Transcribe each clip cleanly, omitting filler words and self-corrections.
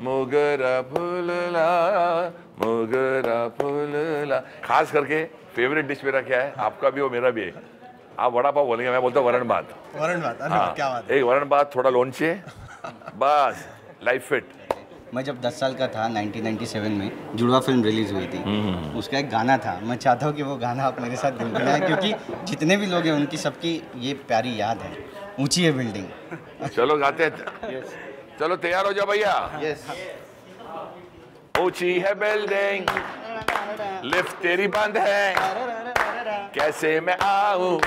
मोगरा फूलला मोगरा फूलला। खास करके फेवरेट डिश मेरा क्या है, आपका भी और मेरा भी है। आप वड़ा पाव बोलेंगे, मैं बोलता हूँ वरण भात। वरण भात, अरे हाँ, क्या बात है। एक वरण भात, थोड़ा लोणचे, बस लाइफ फिट। मैं जब 10 साल का था 1997 में जुड़वा फिल्म रिलीज हुई थी, उसका एक गाना था। मैं चाहता हूँ कि वो गाना आप मेरे साथ गुनगुनाएं, क्योंकि जितने भी लोग हैं उनकी सबकी ये प्यारी याद है। ऊंची है बिल्डिंग। चलो गाते हैं। चलो तैयार हो जाओ भैया। यस। ऊंची है बिल्डिंग, लिफ्ट तेरी बंद है, कैसे मैं आऊं,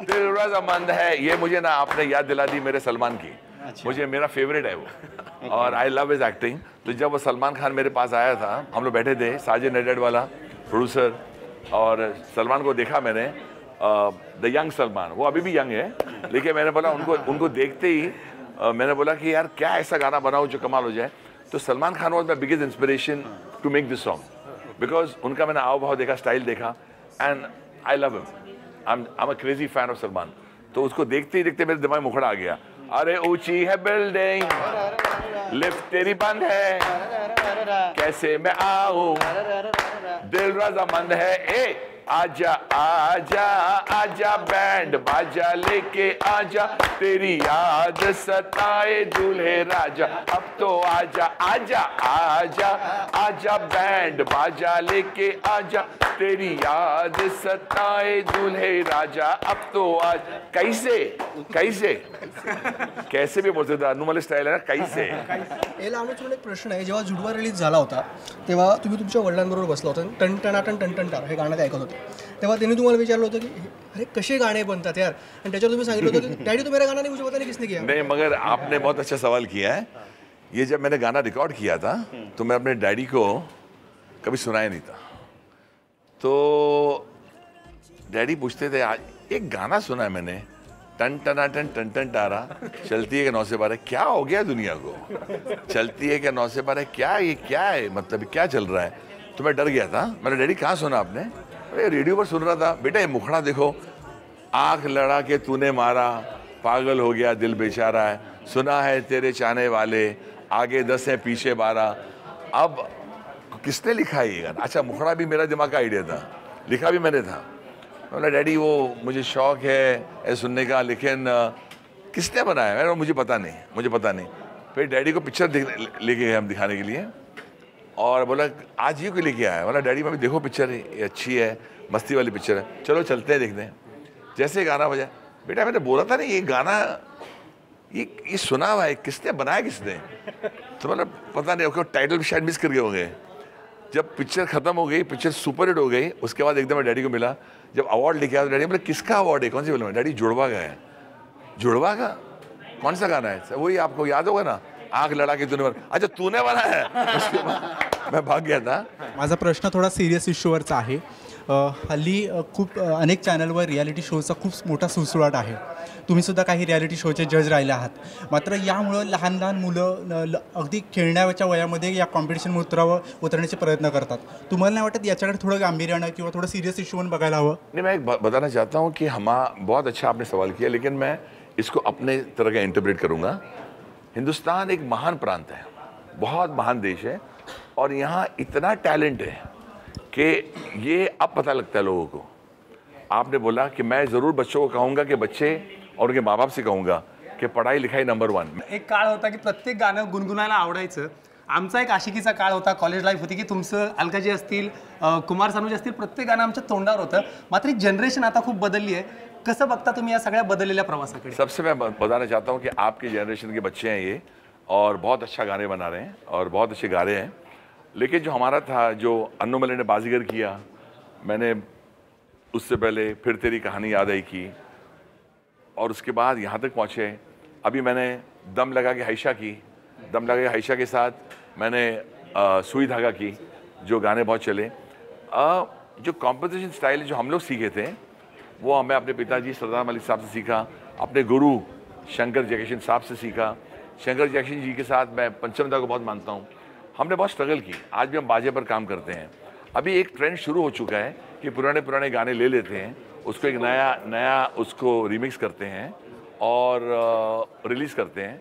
दिल रजामंद है। ये मुझे ना आपने याद दिला दी मेरे सलमान की। मुझे मेरा फेवरेट है वो, और आई लव हिज एक्टिंग। तो जब वो सलमान खान मेरे पास आया था, हम लोग बैठे थे, साजिद नडियाड वाला प्रोड्यूसर, और सलमान को देखा मैंने, द यंग सलमान, वो अभी भी यंग है, लेकिन मैंने बोला उनको देखते ही मैंने बोला कि यार क्या ऐसा गाना बनाओ जो कमाल हो जाए। तो Salman Khan was my biggest inspiration to make this song, because उनका मैंने आव भाव देखा, स्टाइल देखा, and I love him. I am a crazy fan of Salman. तो उसको देखते ही देखते मेरे दिमाग में मुखड़ा आ गया, अरे ऊंची है बिल्डिंग, लिफ्ट तेरी बंद है, कैसे मैं आऊं, दिल रजामंद है। ए आजा आजा आजा बैंड बाजा लेके आजा, तेरी याद सताए दूल्हे राजा, अब तो आजा आजा आजा आजा बैंड बाजा लेके आजा, तेरी याद सताए दूल्हे राजा, अब तो आज। कैसे कैसे कैसे भी बोलते थे, अनुमल स्टाईल आहे ना, कैसे। याला अनुसरून एक प्रश्न आहे, जेव्हा जुडवा रिलीज झाला होता तेव्हा तुम्ही तुमच्या वडिलांबरोबर बसला होता, टनटनाटन टनटनटार हे गाणं ते ऐकत होते, तेव्हा त्यांनी तुम्हाला विचारलं होतं की अरे कसे गाणे बनतात यार, आणि त्याच्यावर तुम्ही सांगितलं होतं की डॅडी तो मेरा गाना नहीं मुझे पता नहीं किसने किया। नहीं, मगर आपने बहुत अच्छा सवाल किया है। ये जब मैंने गाना रिकॉर्ड किया था तो मैं अपने डैडी को कभी सुनाया नहीं था। तो डैडी पूछते थे, आज एक गाना सुना है मैंने, टन टनाटन टन टन टारा, चलती है कि 9 से 12, क्या हो गया दुनिया को, चलती है कि 9 से 12, क्या ये क्या है, मतलब क्या चल रहा है। तो मैं डर गया था। मैंने, डैडी कहाँ सुना आपने? अरे रेडियो पर सुन रहा था। बेटा ये मुखड़ा देखो, आँख लड़ा के तूने मारा, पागल हो गया दिल बेचारा है, सुना है तेरे चाहने वाले, आगे 10 है पीछे 12। अब किसने लिखा है ये गाना? अच्छा, मुखड़ा भी मेरा दिमाग का आइडिया था, लिखा भी मैंने था। बोला डैडी वो मुझे शौक है सुनने का, लेकिन किसने बनाया? मैंने मुझे पता नहीं। फिर डैडी को पिक्चर लेके गए हम दिखाने के लिए, और बोला आज ये क्यों लेके आया? बोला डैडी मम्मी देखो पिक्चर है, ये अच्छी है, मस्ती वाली पिक्चर है, चलो चलते हैं देखते हैं। जैसे गाना बजा, बेटा मैंने बोला था ना ये गाना ये सुना हुआ है, किसने बनाया किसने? तो मतलब पता नहीं, ओके टाइटल शायद मिस कर गए होंगे। जब पिक्चर खत्म हो गई, पिक्चर सुपर हिट हो गई, उसके बाद एकदम डैडी को मिला, जब अवार्ड लेके आया तो डैडी बोले किसका अवार्ड है, कौन सी फिल्म है? डैडी जुड़वा का है। जुड़वा का कौन सा गाना है? वही आपको याद होगा ना, आँख लड़ा के तूने, अच्छा तूने बनाया है। उसके बाद मैं भाग गया था। माझा प्रश्न थोडा सिरियस इश्यूवरचा आहे। हल्ली खूप अनेक चॅनलवर रियालिटी शोचा खूप मोठा सुळसुळाट आहे। तुम्ही सुद्धा काही रियालिटी शोचे जज राहिले आहात, मात्र यामुळं लहान लहान मुलं अगदी खेळण्याच्या वयामध्ये या कॉम्पिटिशन उतरण्याचे प्रयत्न करतात। तुम्हाला नाही वाटत याच्याकडे थोडं गांभीर्यानं किंवा थोडं सिरियस इश्यू म्हणून बघायला हवं? नहीं, मैं एक बताना चाहता हूँ कि बहुत अच्छा आपने सवाल किया, लेकिन मैं इसको अपने तरह का इंटरप्रेट करूँगा। हिंदुस्तान एक महान प्रांत है, बहुत महान देश है, और यहाँ इतना टैलेंट है कि ये अब पता लगता है लोगों को। आपने बोला कि मैं ज़रूर बच्चों को कहूँगा कि बच्चे, और उनके माँ बाप से कहूँगा कि पढ़ाई लिखाई नंबर 1। एक काळ होता की प्रत्येक गाणं गुणगुणायला आवडायचं। आमचा एक आशिकीचा काळ होता, कॉलेज लाईफ होती की तुमचं अलकाजी असतील, कुमार सानूजी असतील, प्रत्येक गाणं आमच्या तोंडावर होतं। मात्र जनरेशन आता खूप बदलली आहे। कसं बघता तुम्ही या सगळ्या बदललेल्या प्रवासाकडे? सबसे मैं बताना चाहता हूँ कि आपकी जनरेशन के बच्चे हैं ये, और बहुत अच्छा गाने बना रहे हैं और बहुत अच्छे गा रहे हैं। लेकिन जो हमारा था, जो अन्नू मले ने बाजीगर किया, मैंने उससे पहले फिर तेरी कहानी याद आई की, और उसके बाद यहाँ तक पहुँचे। अभी मैंने दम लगा के हाइशा की, दम लगा के हाइशा के साथ मैंने सुई धागा की, जो गाने बहुत चले। जो कॉम्पोजिशन स्टाइल जो हम लोग सीखे थे, वो हमें अपने पिताजी सरदार मलिक साहब से सीखा, अपने गुरु शंकर जयकिशन साहब से सीखा। शंकर जयकिशन जी के साथ मैं पंचमदा को बहुत मानता हूँ। हमने बहुत स्ट्रगल की, आज भी हम बाजे पर काम करते हैं। अभी एक ट्रेंड शुरू हो चुका है कि पुराने गाने ले लेते हैं, उसको एक नया उसको रिमिक्स करते हैं और रिलीज़ करते हैं।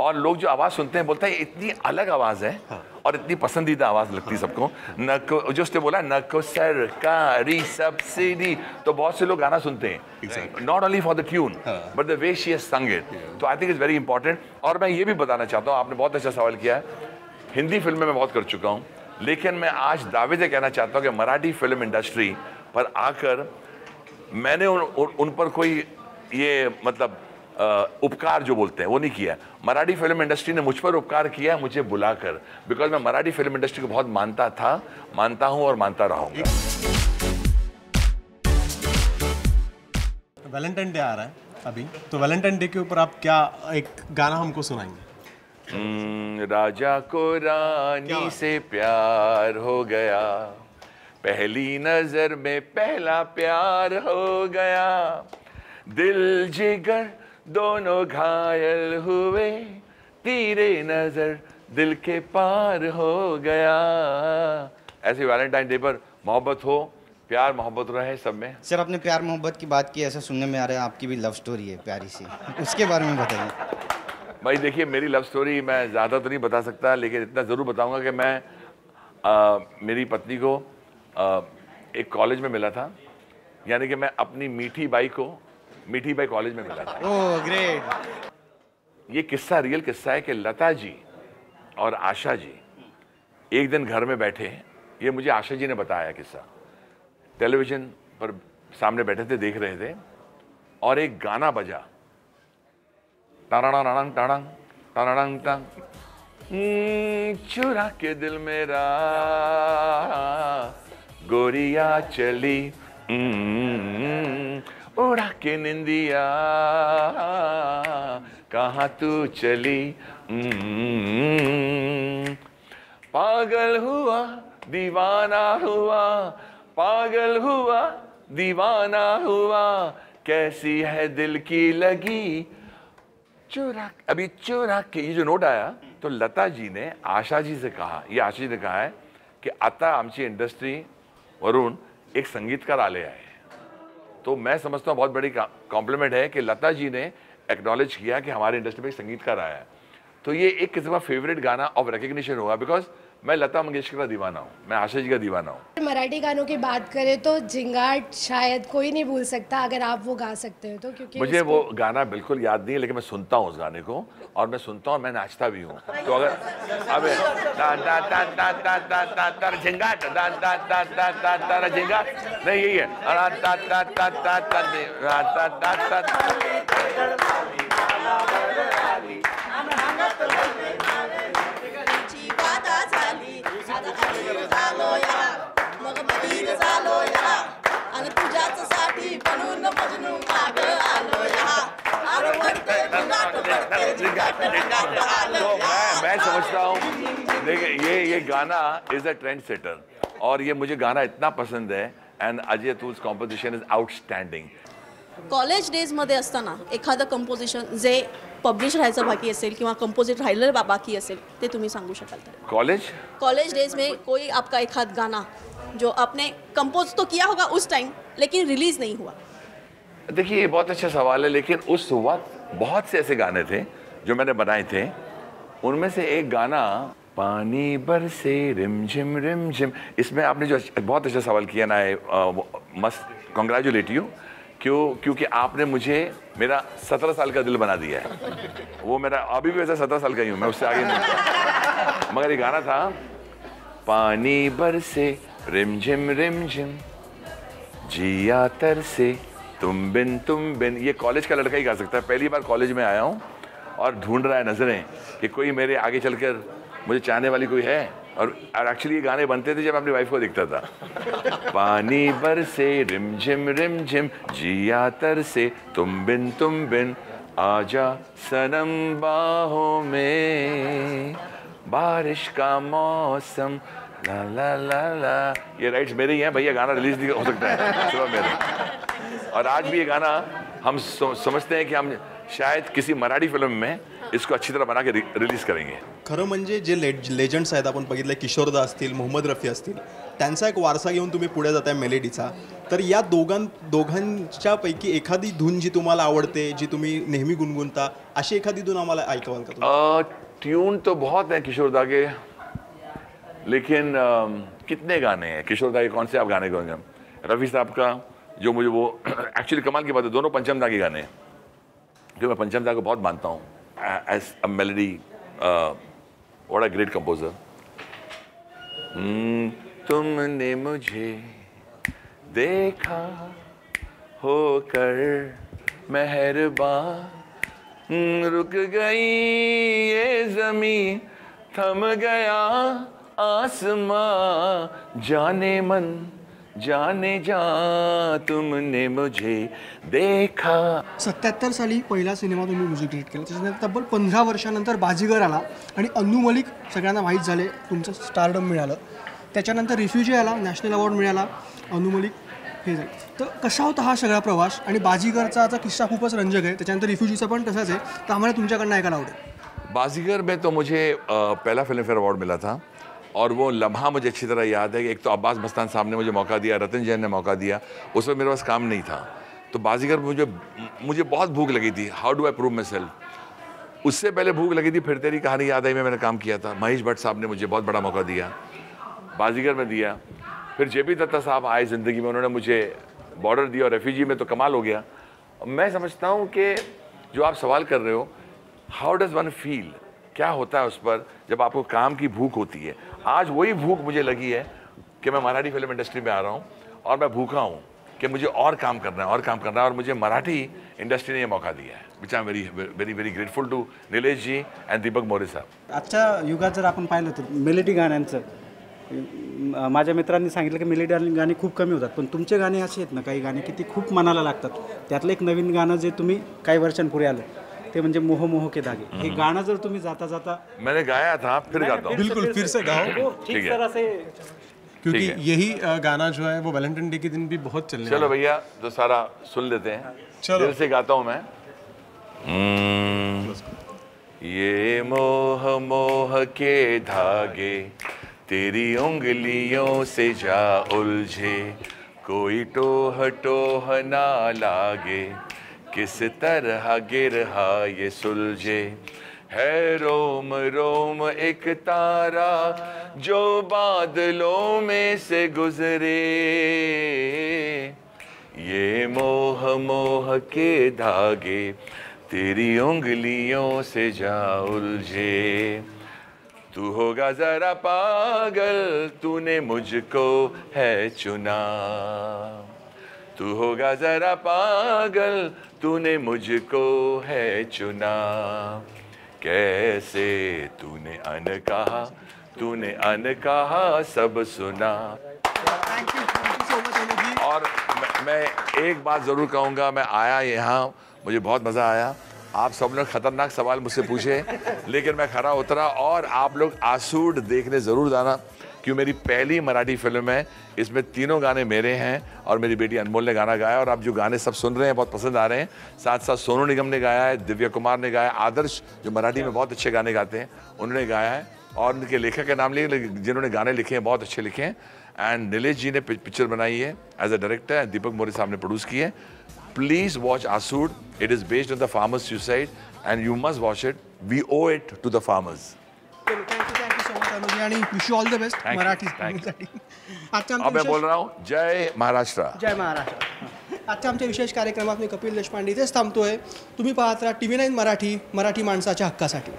और लोग जो आवाज़ सुनते हैं बोलते हैं इतनी अलग आवाज़ है और इतनी पसंदीदा आवाज़ लगती है सबको। न को जो उसने बोला न को सरकारी सब्सिडी, तो बहुत से लोग गाना सुनते हैं not only for the tune but the way she has sung it. तो I think it's very important. और मैं ये भी बताना चाहता हूँ, आपने बहुत अच्छा सवाल किया है, हिंदी फिल्म में मैं बहुत कर चुका हूँ, लेकिन मैं आज दावे से कहना चाहता हूँ कि मराठी फिल्म इंडस्ट्री पर आकर मैंने उन पर कोई ये मतलब उपकार जो बोलते हैं वो नहीं किया। मराठी फिल्म इंडस्ट्री ने मुझ पर उपकार किया है मुझे बुलाकर, बिकॉज मैं मराठी फिल्म इंडस्ट्री को बहुत मानता था, मानता हूं और मानता रहूंगा। वैलेंटाइन डे आ रहा है अभी, तो वैलेंटाइन डे के ऊपर आप क्या एक गाना हमको सुनाएंगे? राजा को रानी से प्यार हो गया, पहली नजर में पहला प्यार हो गया, दिल जिगर दोनों घायल हुए, तेरे नजर दिल के पार हो गया। ऐसे वैलेंटाइन डे पर मोहब्बत हो, प्यार मोहब्बत रहे सब में। सर आपने प्यार मोहब्बत की बात की, ऐसा सुनने में आ रहा है आपकी भी लव स्टोरी है प्यारी सी, उसके बारे में बताइए। भाई देखिए, मेरी लव स्टोरी मैं ज़्यादा तो नहीं बता सकता, लेकिन इतना ज़रूर बताऊंगा कि मैं मेरी पत्नी को एक कॉलेज में मिला था, यानी कि मैं अपनी मीठी बाई को मीठी बाई कॉलेज में मिला था। Oh great. ये किस्सा रियल किस्सा है कि लता जी और आशा जी एक दिन घर में बैठे, ये मुझे आशा जी ने बताया किस्सा, टेलीविज़न पर सामने बैठे थे, देख रहे थे, और एक गाना बजा, टांग टांग टांग टांग, चुरा के दिल मेरा गोरिया चली, उड़ा के निंदिया कहाँ तू चली, पागल हुआ दीवाना हुआ, पागल हुआ दीवाना हुआ, कैसी है दिल की लगी, चुरा। अभी चुरा के ये जो नोट आया, तो लता जी ने आशा जी से कहा, ये आशा जी ने कहा है कि आता आमची इंडस्ट्री वरून एक संगीतकार आले आहे। तो मैं समझता हूँ बहुत बड़ी कॉम्प्लीमेंट है कि लता जी ने एक्नॉलेज किया कि हमारे इंडस्ट्री में एक संगीतकार आया है। तो ये एक किस्म का फेवरेट गाना ऑफ रिकग्निशन होगा, बिकॉज मैं लता मंगेशकर का दीवाना हूँ, मैं आशा जी का दीवाना हूँ। मराठी गानों की बात करें तो झिंगाट शायद कोई नहीं भूल सकता, अगर आप वो गा सकते हो तो, क्योंकि मुझे वो गाना बिल्कुल याद नहीं है, लेकिन मैं सुनता हूँ उस गाने को, और मैं सुनता हूँ, मैं नाचता भी हूँ। तो अगर अब झिंगाट झिंगाट नहीं, यही है, तो मैं समझता हूँ, देखिए ये गाना इज अ ट्रेंड सेटर, और ये मुझे गाना इतना पसंद है, and Ajay Atul's composition is outstanding. College डेजमध्ये असताना एखादं कंपोजिशन जे पब्लिश राहायचं बाकी असेल किंवा कंपोजिट राहिलेलं बाकी असेल, ते तुम्ही सांगू शकाल तर? कॉलेज डेज में कोई आपका एक आध गाना जो आपने कंपोज तो किया होगा उस टाइम, लेकिन रिलीज नहीं हुआ? देखिए, ये बहुत अच्छा सवाल है, लेकिन उस वक्त बहुत से ऐसे गाने थे जो मैंने बनाए थे। उनमें से एक गाना पानी बरसे रिमझिम रिमझिम, इसमें आपने जो बहुत अच्छा सवाल किया ना, मस्त कॉन्ग्रेचुलेट यू, क्योंकि आपने मुझे मेरा 17 साल का दिल बना दिया है। वो मेरा अभी भी वैसा 17 साल का ही हूँ मैं, उससे आगे नहीं। मगर ये गाना था पानी बरसे रिमझिम रिमझिम, जिया तरसे तुम बिन, ये कॉलेज का लड़का ही गा सकता है। पहली बार कॉलेज में आया हूँ और ढूंढ रहा है नजरें कि कोई मेरे आगे चलकर मुझे चाहने वाली कोई है, और एक्चुअली ये गाने बनते थे जब मैं अपनी वाइफ को देखता था। पानी बरसे रिमझिम रिमझिम, जिया तरसे तुम बिन, आजा सनम बाहों में, बारिश का मौसम ला ला ला ला। ये राइट्स मेरे ही हैं भैया, गाना रिलीज नहीं हो सकता है, सुबह मेरे। और आज भी ये गाना हम समझते हैं कि हम शायद किसी मराठी फिल्म में इसको अच्छी तरह बना के रिलीज करेंगे. खरं म्हणजे जे लेजंड्स आहेत आपण बघितलं, किशोरदा असतील, मोहम्मद रफी असतील, त्यांचा एक वारसा घेऊन तुम्ही पुढे जाताय मेलेडीचा. तर या दोघांच्या पैकी एखादी धून जी तुम्हाला आवडते, जी तुम्ही नेहमी गुणगुणता, अशी एखादी धून आम्हाला ऐकवाल का? ट्यून तो बहुत है किशोरदा के, लेकिन कितने गाने हैं किशोरदा के, कौन से आप गाने गाएंगे? रफ़ी साहब का जो मुझे वो एक्चुअली कमाल की बात है, दोनों पंचमदा के गाने हैं, जो मैं पंचमदा को बहुत मानता हूँ as a melody. What a great composer. तुमने मुझे देखा होकर मेहरबान, रुक गई ये ज़मीं, थम गया आसमां, जाने मन जाने जा तुमने मुझे देखा. 77 साली पहिला सिनेमा तुम्ही म्युझिक डिरेक्ट केला, त्याच्यानंतर तब्बल 15 वर्षानंतर बाजीगर आला आणि अन्नू मलिक सगळ्यांना माहीत झाले, तुमचं स्टारडम मिळालं. त्याच्यानंतर रिफ्युजी आला, नॅशनल अवॉर्ड मिळाला, अन्नू मलिक हे झालं. तर कसा होता हा सगळा प्रवास? आणि बाजीगरचा किस्सा खूपच रंजक आहे, त्याच्यानंतर रिफ्युजीचा पण तसाच आहे, तर आम्हाला तुमच्याकडनं ऐकायला आवडेल. बाजीगर में तो मुझे पहला फिल्म फेयर अवार्ड मिला था, और वो लम्हा मुझे अच्छी तरह याद है कि एक तो अब्बास मस्तान साहब ने मुझे मौका दिया, रतन जैन ने मौका दिया, उस वक्त मेरे पास काम नहीं था. तो बाजीगर मुझे बहुत भूख लगी थी, how do I prove my self. उससे पहले भूख लगी थी फिर तेरी कहानी याद आई में मैंने काम किया था, महेश भट्ट साहब ने मुझे बहुत बड़ा मौका दिया, बाजीगर में दिया. फिर JP दत्ता साहब आए ज़िंदगी में, उन्होंने मुझे बॉर्डर दिया, और रेफ्यूजी में तो कमाल हो गया. मैं समझता हूँ कि जो आप सवाल कर रहे हो, हाउ डज़ वन फील, क्या होता है उस पर जब आपको काम की भूख होती है. आज वही भूख मुझे लगी है कि मैं मराठी फिल्म इंडस्ट्री में आ रहा हूँ, और मैं भूखा हूँ कि मुझे और काम करना है, और काम करना है, और मुझे मराठी इंडस्ट्री ने ये मौका दिया है, which I am very very very grateful to Nilesh ji and Deepak More साहब. आजच्या युगात जर आपण पाहिलं तर मेलेडी गाण्यांचं, माझ्या मित्रांनी सांगितलं की मेलेडी गाणी खूप कमी होतात, पण तुमचे गाणे असे आहेत ना, काही गाणे की ती खूप मनाला लागतात. त्यातलं एक नवीन गाणं जे तुम्ही काही वर्षांपूर्वी आलं, ते म्हणजे मोह मोह के धागे. हे गाणं जर तुम्ही जाता जाता, मैंने गाया था, फिर गाता हूँ. बिल्कुल, फिर से गाओ, ठीक तरह से, क्योंकि यही गाना जो है वो वैलेंटाइन डे के दिन भी बहुत चलने. चलो भैया, तो सारा सुन लेते हैं. दिल से गाता हूँ मैं. ये मोह मोह के धागे तेरी उंगलियों से जा उलझे, कोई टोह टोह ना लागे, किस तरह गिरहा ये सुलझे, है रोम रोम एक तारा जो बादलों में से गुजरे, ये मोह मोह के धागे तेरी उंगलियों से जा उलझे. तू होगा जरा पागल, तूने मुझको है चुना, तू होगा जरा पागल, तूने मुझको है चुना, कैसे तूने अन कहा सब सुना. और मैं एक बात ज़रूर कहूँगा, मैं आया यहाँ, मुझे बहुत मज़ा आया. आप सब लोग खतरनाक सवाल मुझसे पूछे, लेकिन मैं खरा उतरा. और आप लोग आसूड देखने ज़रूर जाना, क्यों मेरी पहली मराठी फिल्म है, इसमें तीनों गाने मेरे हैं, और मेरी बेटी अनमोल ने गाना गाया. और आप जो गाने सब सुन रहे हैं बहुत पसंद आ रहे हैं. साथ साथ सोनू निगम ने गाया है, दिव्या कुमार ने गाया, आदर्श जो मराठी में बहुत अच्छे गाने गाते हैं उन्होंने गाया है, और उनके लेखक के नाम लिए जिन्होंने गाने लिखे हैं बहुत अच्छे लिखे हैं. एंड निलेश जी ने पिक्चर बनाई है एज अ डायरेक्टर, दीपक मोरे साहब ने प्रोड्यूस की है. Please watch Asood. It is based on the farmers' suicide, and you must watch it. We owe it to the farmers. Thank you so much Anuji, आणि wish you all the best Marathi फिल्मसाठी. अब मैं बोल रहा हूँ जय महाराष्ट्र. जय महाराष्ट्र. आजच्या आमच्या विशेष कार्यक्रमात मी कपिल देशपांडे इथेच थांबतोय. तुम्ही पाहत राहा TV9 मराठी, मराठी माणसाच्या हक्कासाठी.